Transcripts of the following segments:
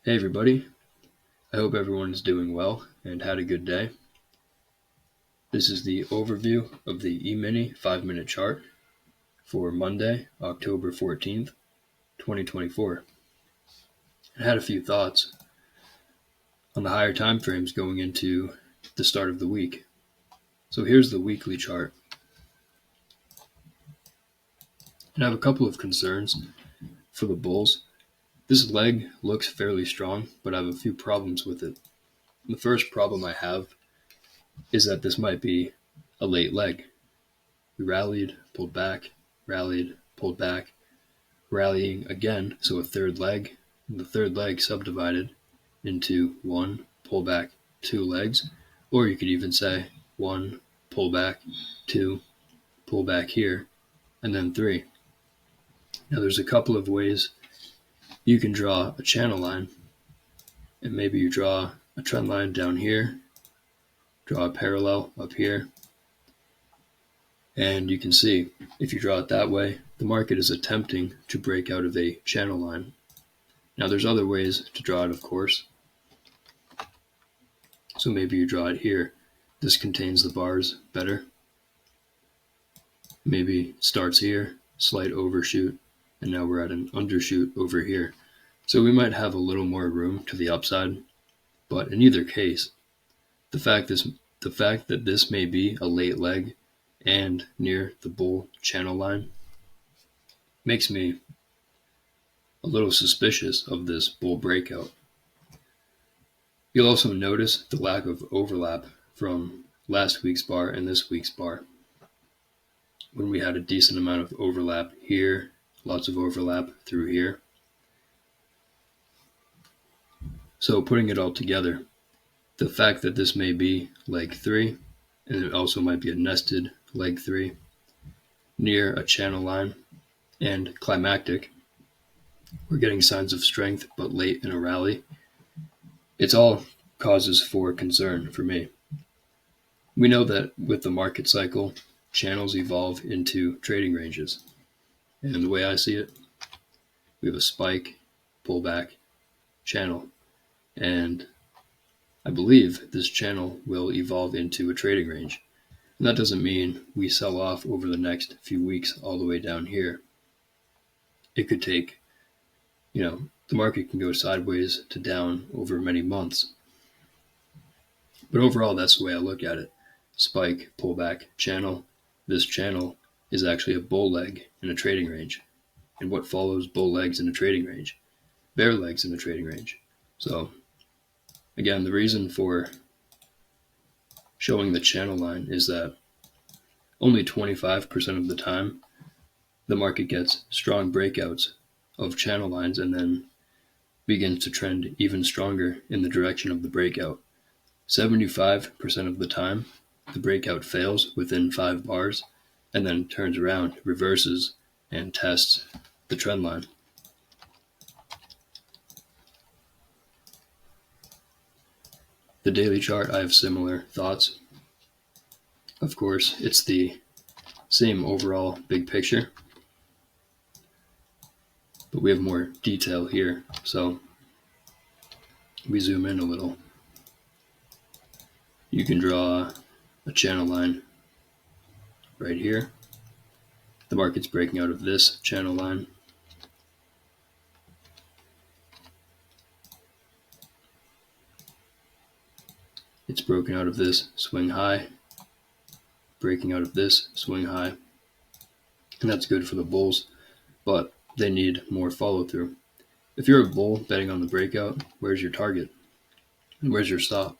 Hey everybody, I hope everyone is doing well and had a good day. This is the overview of the Emini 5-minute chart for Monday, October 14th, 2024. I had a few thoughts on the higher time frames going into the start of the week. So here's the weekly chart. And I have a couple of concerns for the bulls. This leg looks fairly strong, but I have a few problems with it. The first problem I have is that this might be a late leg. We rallied, pulled back, rallied, pulled back, rallying again, so a third leg. And the third leg subdivided into one, pull back, two legs, or you could even say one, pull back, two, pull back here, and then three. Now there's a couple of ways you can draw a channel line, and maybe you draw a trend line down here, draw a parallel up here, and you can see if you draw it that way, the market is attempting to break out of a channel line. Now there's other ways to draw it, of course. So maybe you draw it here. This contains the bars better. Maybe it starts here, slight overshoot, and now we're at an undershoot over here. So we might have a little more room to the upside, but in either case, the fact that this may be a late leg and near the bull channel line makes me a little suspicious of this bull breakout. You'll also notice the lack of overlap from last week's bar and this week's bar. When we had a decent amount of overlap here, lots of overlap through here. So putting it all together, the fact that this may be leg 3, and it also might be a nested leg 3, near a channel line, and climactic, we're getting signs of strength but late in a rally. It's all causes for concern for me. We know that with the market cycle, channels evolve into trading ranges. And the way I see it, we have a spike, pullback, channel. And I believe this channel will evolve into a trading range. And that doesn't mean we sell off over the next few weeks all the way down here. It could take, the market can go sideways to down over many months. But overall, that's the way I look at it. Spike, pullback, channel. This channel is actually a bull leg in a trading range. And what follows bull legs in a trading range? Bear legs in a trading range. So, again, the reason for showing the channel line is that only 25% of the time the market gets strong breakouts of channel lines and then begins to trend even stronger in the direction of the breakout. 75% of the time, the breakout fails within 5 bars and then turns around, reverses, and tests the trend line. The daily chart, I have similar thoughts. Of course, it's the same overall big picture, but we have more detail here. So we zoom in a little. You can draw a channel line right here. The market's breaking out of this channel line. It's broken out of this swing high, breaking out of this swing high. And that's good for the bulls, but they need more follow through. If you're a bull betting on the breakout, where's your target? And where's your stop?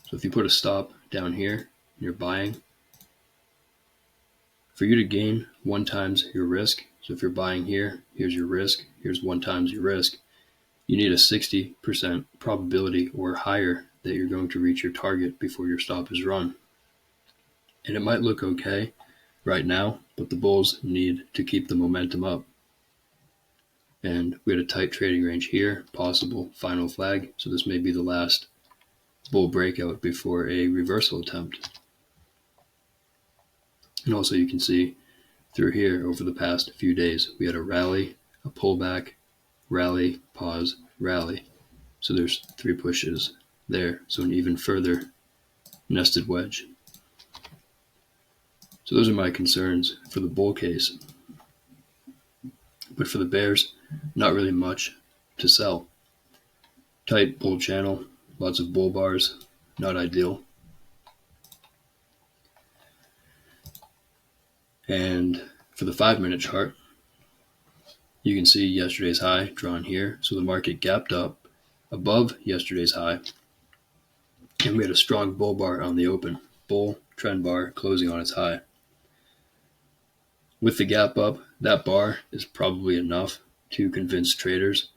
So if you put a stop down here and you're buying, for you to gain 1 times your risk, so if you're buying here, here's your risk, here's 1 times your risk, you need a 60% probability or higher that you're going to reach your target before your stop is run. And it might look okay right now, but the bulls need to keep the momentum up. And we had a tight trading range here, possible final flag, so this may be the last bull breakout before a reversal attempt. And also you can see through here over the past few days, we had a rally, a pullback, rally, pause, rally. So there's 3 pushes there. So an even further nested wedge. So those are my concerns for the bull case. But for the bears, not really much to sell. Tight bull channel, lots of bull bars, not ideal. And for the 5-minute chart, you can see yesterday's high drawn here. So the market gapped up above yesterday's high, and we had a strong bull bar on the open. Bull trend bar closing on its high. With the gap up, that bar is probably enough to convince traders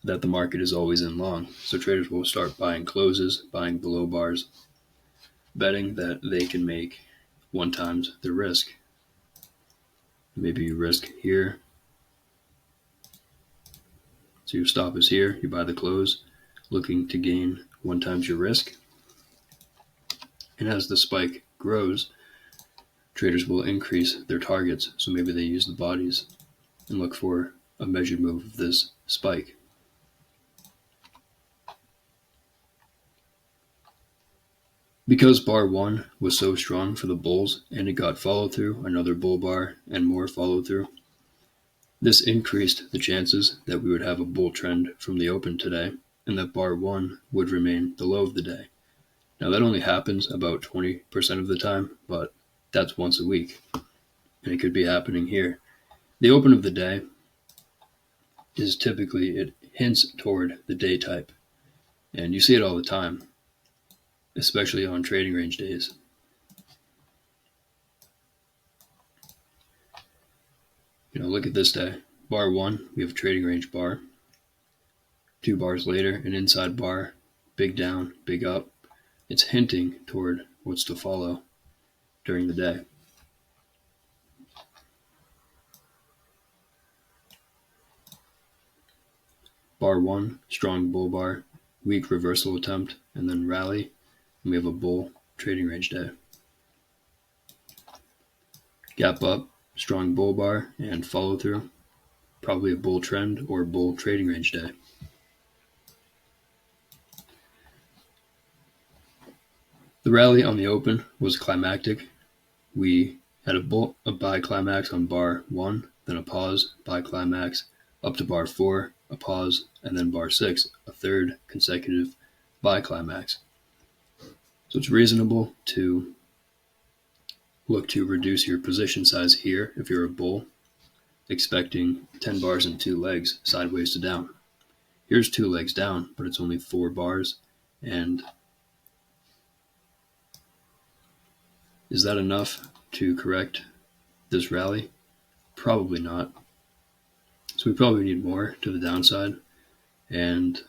that the market is always in long. So traders will start buying closes, buying below bars, betting that they can make 1 times their risk. Maybe you risk here. So your stop is here, you buy the close, looking to gain 1 times your risk. And as the spike grows, traders will increase their targets. So maybe they use the bodies and look for a measured move of this spike. Because bar 1 was so strong for the bulls and it got follow through, another bull bar and more follow through, this increased the chances that we would have a bull trend from the open today and that bar 1 would remain the low of the day. Now that only happens about 20% of the time, but that's once a week, and it could be happening here. The open of the day is typically, it hints toward the day type, and you see it all the time, especially on trading range days. Look at this day. Bar 1, we have a trading range bar. 2 bars later, an inside bar, big down, big up. It's hinting toward what's to follow during the day. Bar 1, strong bull bar, weak reversal attempt, and then rally, and we have a bull trading range day. Gap up, strong bull bar, and follow through, probably a bull trend or bull trading range day. The rally on the open was climactic. We had a buy climax on bar 1, then a pause, buy climax, up to bar 4, a pause, and then bar 6, a third consecutive buy climax. So it's reasonable to look to reduce your position size here if you're a bull, expecting 10 bars and 2 legs sideways to down. Here's 2 legs down, but it's only 4 bars, and is that enough to correct this rally? Probably not. So we probably need more to the downside. And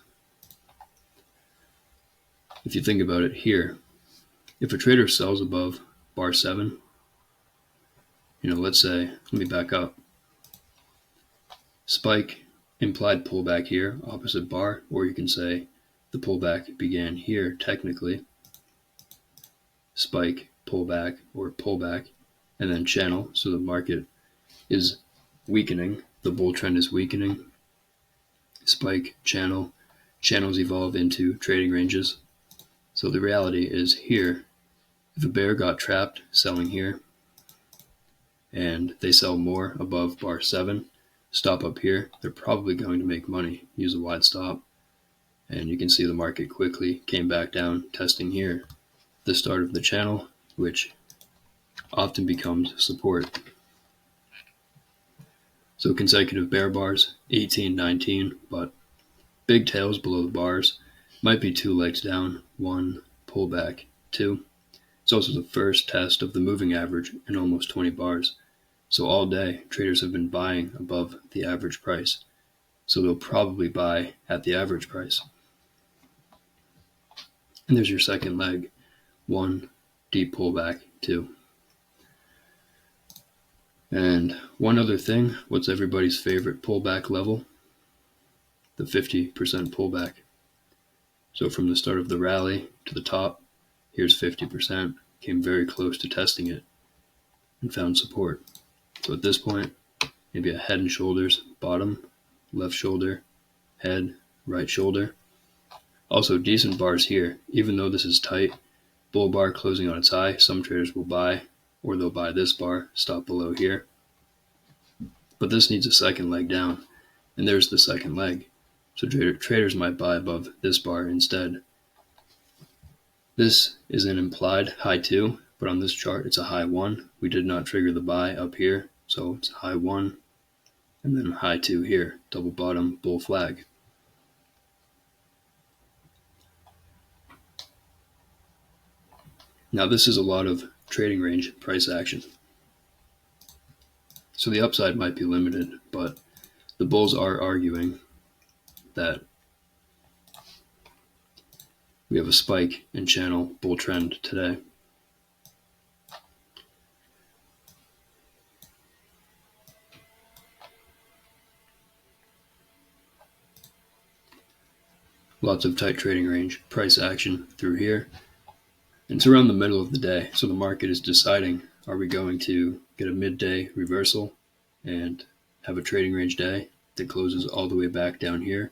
if you think about it here, if a trader sells above bar 7, let's say, let me back up. Spike, implied pullback here, opposite bar, or you can say the pullback began here technically. Spike, pullback, or pullback, and then channel. So the market is weakening. The bull trend is weakening. Spike, channel. Channels evolve into trading ranges. So the reality is here, if a bear got trapped selling here, and they sell more above bar 7, stop up here, they're probably going to make money, use a wide stop. And you can see the market quickly came back down, testing here, the start of the channel, which often becomes support. So consecutive bear bars, 18, 19, but big tails below the bars, might be 2 legs down, 1, pullback, 2. It's also the first test of the moving average in almost 20 bars. So all day, traders have been buying above the average price. So they'll probably buy at the average price. And there's your second leg, 1, deep pullback, 2. And one other thing, what's everybody's favorite pullback level? The 50% pullback. So from the start of the rally to the top, here's 50%, came very close to testing it and found support. So at this point, maybe a head and shoulders, bottom, left shoulder, head, right shoulder. Also decent bars here, even though this is tight. Bull bar closing on its high, some traders will buy, or they'll buy this bar, stop below here. But this needs a second leg down, and there's the second leg. So traders might buy above this bar instead. This is an implied high 2, but on this chart it's a high 1. We did not trigger the buy up here, so it's high 1, and then high 2 here, double bottom, bull flag. Now this is a lot of trading range price action. So the upside might be limited, but the bulls are arguing that we have a spike in channel bull trend today. Lots of tight trading range price action through here. And it's around the middle of the day, so the market is deciding, are we going to get a midday reversal and have a trading range day that closes all the way back down here,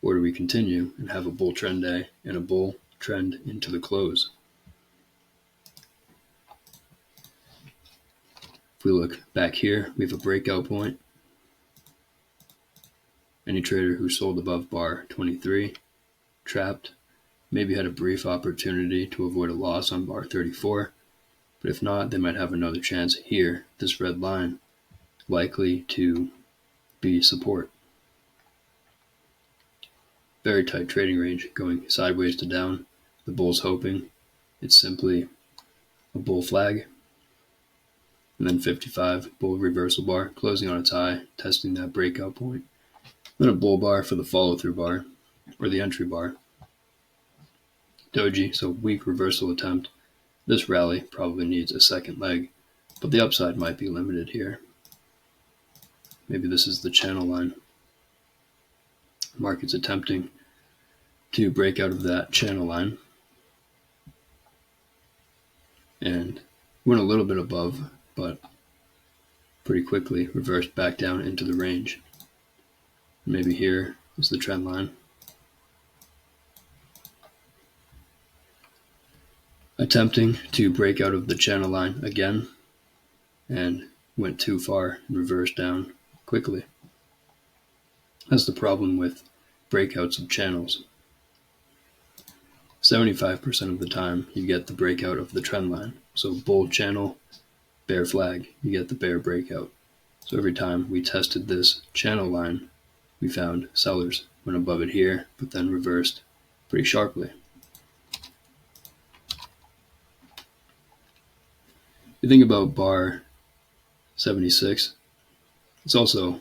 or do we continue and have a bull trend day and a bull trend into the close? If we look back here, we have a breakout point. Any trader who sold above bar 23, trapped, maybe had a brief opportunity to avoid a loss on bar 34, but if not, they might have another chance here, this red line, likely to be support. Very tight trading range, going sideways to down. The bull's hoping it's simply a bull flag. And then 55, bull reversal bar, closing on its high, testing that breakout point. Then a bull bar for the follow-through bar, or the entry bar. Doji, so weak reversal attempt. This rally probably needs a second leg, but the upside might be limited here. Maybe this is the channel line. Market's attempting to break out of that channel line and went a little bit above, but pretty quickly reversed back down into the range. Maybe here is the trend line. Attempting to break out of the channel line again and went too far and reversed down quickly. That's the problem with breakouts of channels. 75% of the time you get the breakout of the trend line. So bull channel, bear flag, you get the bear breakout. So every time we tested this channel line, we found sellers went above it here, but then reversed pretty sharply. You think about bar 76, it's also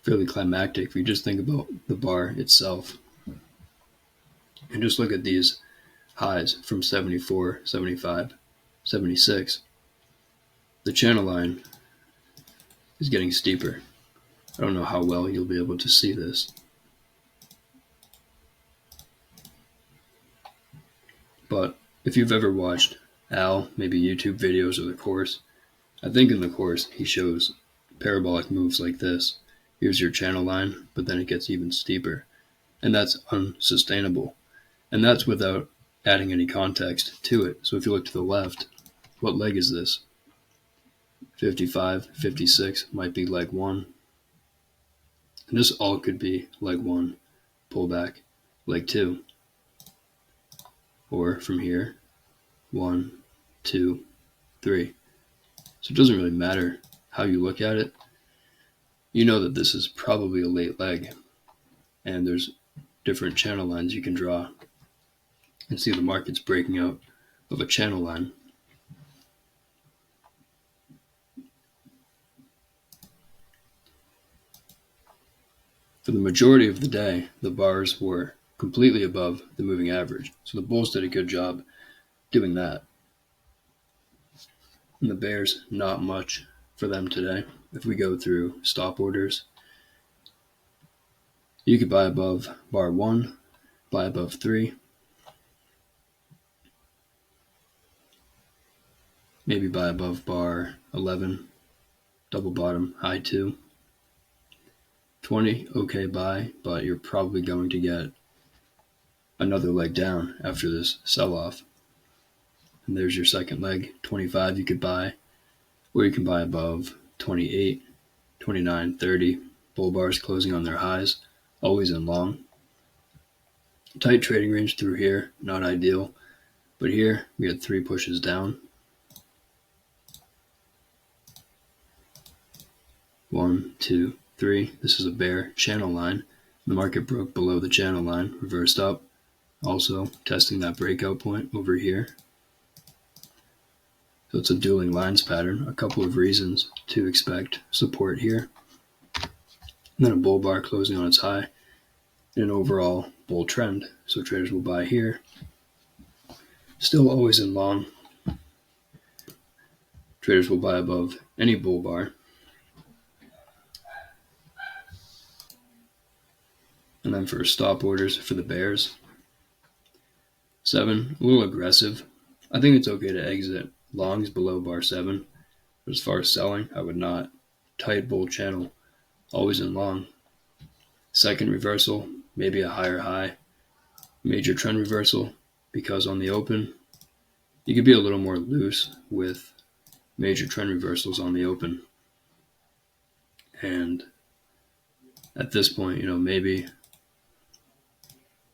fairly climactic if you just think about the bar itself. And just look at these highs from 74, 75, 76. The channel line is getting steeper. I don't know how well you'll be able to see this. But if you've ever watched Al, maybe YouTube videos or the course, I think in the course he shows parabolic moves like this. Here's your channel line, but then it gets even steeper. And that's unsustainable. And that's without adding any context to it. So if you look to the left, what leg is this? 55, 56 might be leg 1. And this all could be leg 1, pullback, leg 2. Or from here, 1, 2, 3. So it doesn't really matter how you look at it. You know that this is probably a late leg, and there's different channel lines you can draw and see the market's breaking out of a channel line. For the majority of the day, the bars were completely above the moving average, so the bulls did a good job doing that. And the bears, not much for them today. If we go through stop orders, you could buy above bar 1, buy above 3, maybe buy above bar 11, double bottom, high 2. 20, okay buy, but you're probably going to get another leg down after this sell-off. And there's your second leg, 25 you could buy, or you can buy above 28, 29, 30. Bull bars closing on their highs, always in long. Tight trading range through here, not ideal, but here we had 3 pushes down. 1, 2, 3. This is a bear channel line. The market broke below the channel line, reversed up, also testing that breakout point over here. So it's a dueling lines pattern, a couple of reasons to expect support here. And then a bull bar closing on its high, and an overall bull trend. So traders will buy here. Still always in long. Traders will buy above any bull bar. And then for stop orders for the bears, 7, a little aggressive. I think it's okay to exit longs below bar 7, but as far as selling, I would not. Tight bull channel, always in long. Second reversal, maybe a higher high. Major trend reversal, because on the open, you could be a little more loose with major trend reversals on the open. And at this point, maybe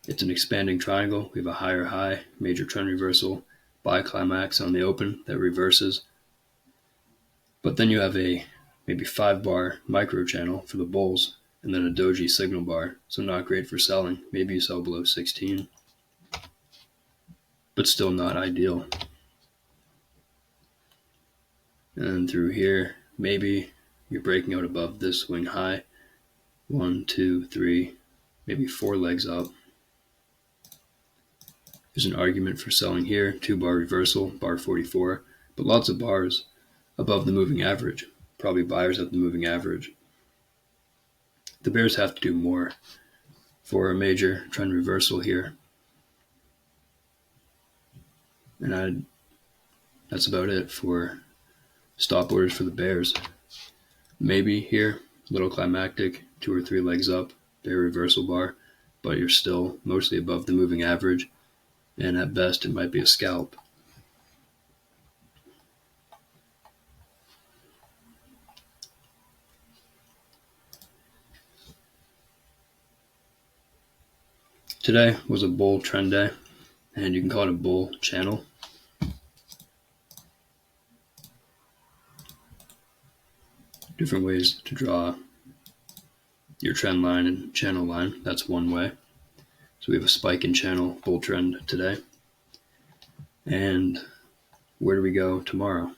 it's an expanding triangle. We have a higher high, major trend reversal, buy climax on the open that reverses. But then you have a maybe 5 bar micro channel for the bulls, and then a doji signal bar. So not great for selling. Maybe you sell below 16, but still not ideal. And through here, maybe you're breaking out above this swing high. 1, 2, 3, maybe 4 legs up. There's an argument for selling here, 2 bar reversal, bar 44, but lots of bars above the moving average. Probably buyers at the moving average. The bears have to do more for a major trend reversal here. And that's about it for stop orders for the bears. Maybe here, little climactic, 2 or 3 legs up, bear reversal bar, but you're still mostly above the moving average. And at best, it might be a scalp. Today was a bull trend day, and you can call it a bull channel. Different ways to draw your trend line and channel line. That's one way. So we have a spike in channel, bull trend today. And where do we go tomorrow?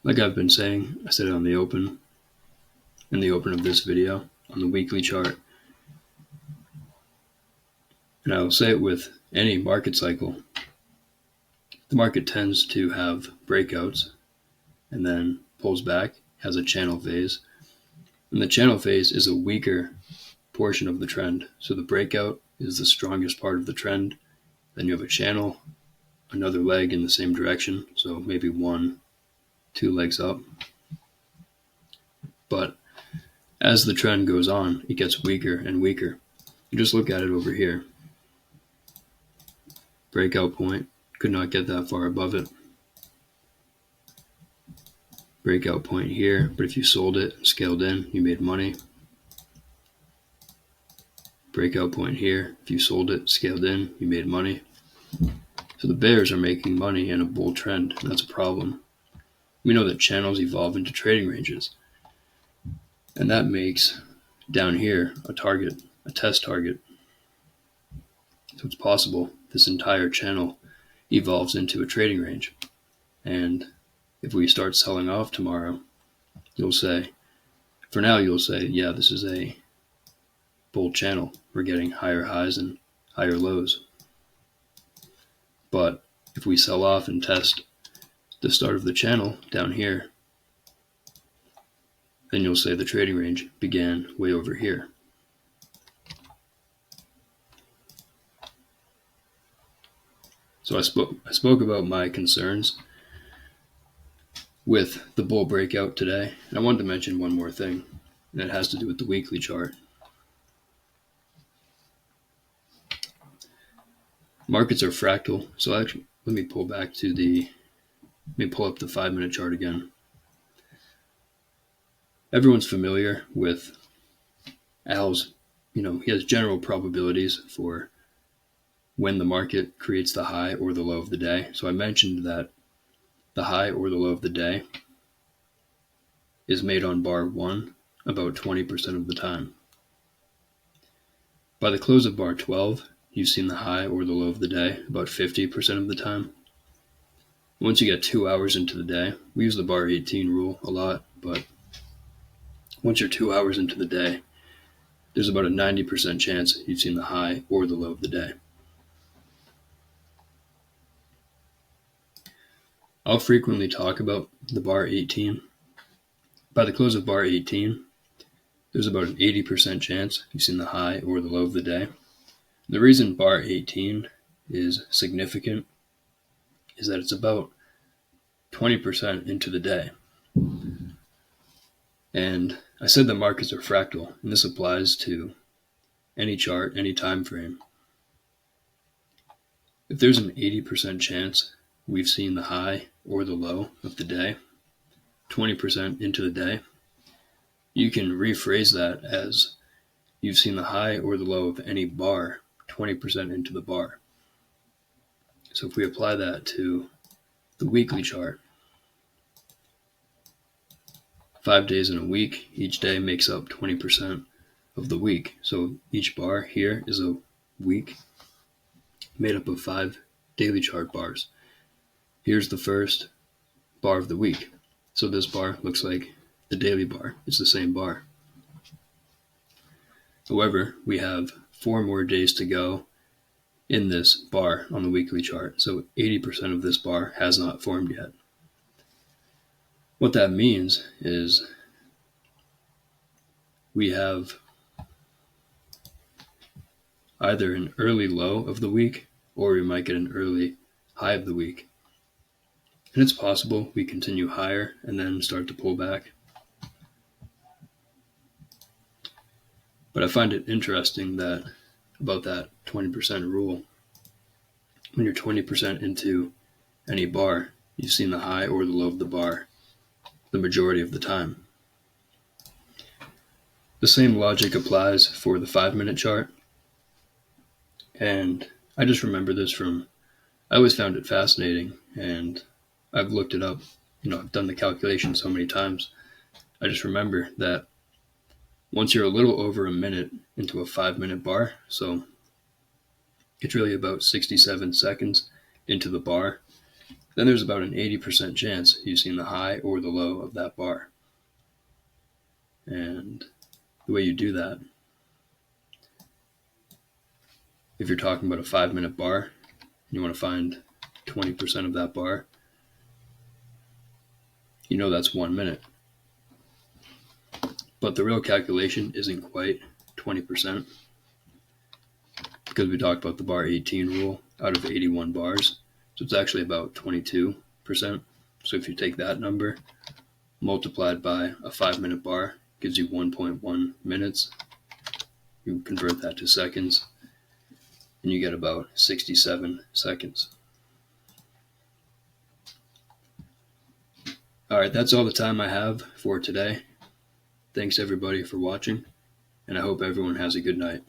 Like I've been saying, I said it in the open of this video, on the weekly chart. And I will say it with any market cycle. The market tends to have breakouts and then pulls back, has a channel phase. And the channel phase is a weaker portion of the trend. So the breakout is the strongest part of the trend. Then you have a channel, another leg in the same direction. So maybe 1, 2 legs up. But as the trend goes on, it gets weaker and weaker. You just look at it over here. Breakout point, could not get that far above it. Breakout point here, but if you sold it, scaled in, you made money. Breakout point here, if you sold it, scaled in, you made money. So the bears are making money in a bull trend, and that's a problem. We know that channels evolve into trading ranges, and that makes down here a target, a test target. So it's possible this entire channel evolves into a trading range. And if we start selling off tomorrow, you'll say, yeah, this is a bull channel. We're getting higher highs and higher lows. But if we sell off and test the start of the channel down here, then you'll say the trading range began way over here. So I spoke about my concerns with the bull breakout today. And I wanted to mention one more thing. and it has to do with the weekly chart. Markets are fractal, so actually, let me pull up the 5-minute chart again. Everyone's familiar with Al's, he has general probabilities for when the market creates the high or the low of the day. So I mentioned that the high or the low of the day is made on bar 1 about 20% of the time. By the close of bar 12, you've seen the high or the low of the day about 50% of the time. Once you get 2 hours into the day, we use the bar 18 rule a lot, but once you're 2 hours into the day, there's about a 90% chance you've seen the high or the low of the day. I'll frequently talk about the bar 18. By the close of bar 18, there's about an 80% chance you've seen the high or the low of the day. The reason bar 18 is significant is that it's about 20% into the day. And I said that markets are fractal, and this applies to any chart, any time frame. If there's an 80% chance we've seen the high or the low of the day, 20% into the day, you can rephrase that as you've seen the high or the low of any bar 20% into the bar. So if we apply that to the weekly chart, 5 days in a week, each day makes up 20% of the week. So each bar here is a week made up of 5 daily chart bars. Here's the first bar of the week. So this bar looks like the daily bar. It's the same bar. However, we have 4 more days to go in this bar on the weekly chart. So 80% of this bar has not formed yet. What that means is we have either an early low of the week or we might get an early high of the week. And it's possible we continue higher and then start to pull back. But I find it interesting that about that 20% rule, when you're 20% into any bar, you've seen the high or the low of the bar the majority of the time. The same logic applies for the 5-minute chart. And I just remember this I always found it fascinating, and I've looked it up, I've done the calculation so many times. I just remember that once you're a little over a minute into a 5-minute bar, so it's really about 67 seconds into the bar, then there's about an 80% chance you've seen the high or the low of that bar. And the way you do that, if you're talking about a 5-minute bar, and you want to find 20% of that bar, that's 1 minute. But the real calculation isn't quite 20%, because we talked about the bar 18 rule out of 81 bars. So it's actually about 22%. So if you take that number multiplied by a 5-minute bar, gives you 1.1 minutes. You convert that to seconds, and you get about 67 seconds. All right, that's all the time I have for today. Thanks everybody for watching, and I hope everyone has a good night.